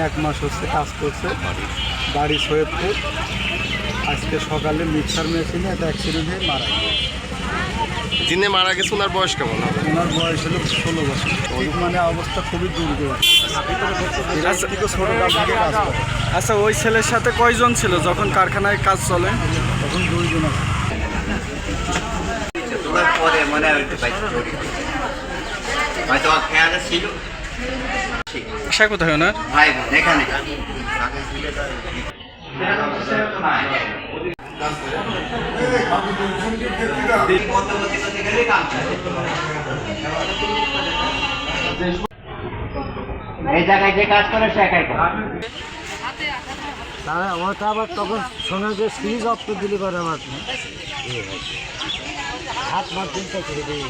1 মাস হচ্ছে কাজ করছে, বাড়ি সৈয়দপুর। আজকে সকালে মিক্সার মেশিনে একটা অ্যাক্সিডেন্ট হয়ে মারা গেছে। যিনি মারা গেছে ওনার বয়স কেমন হবে? ওনার বয়স হলো 16 বছর। ঠিক মানে অবস্থা খুবই দুর্গম। আচ্ছা, ওই ছেলের সাথে কয়জন ছিল যখন কারখানায় কাজ চলে? তখন 2 জন আছে। পরে মনে হইতে পাইছে হয়তো খেয়াল ছিল। আশা কোথায় ওনার? ভাই বোন এখানে এই জায়গায় যে কাজ করে সে একাই করে। তারা আমার তো আবার তখন সঙ্গে যে সিরিজ অফ করে দিলি পারে আমার হাত মার দিনটা করে দিয়ে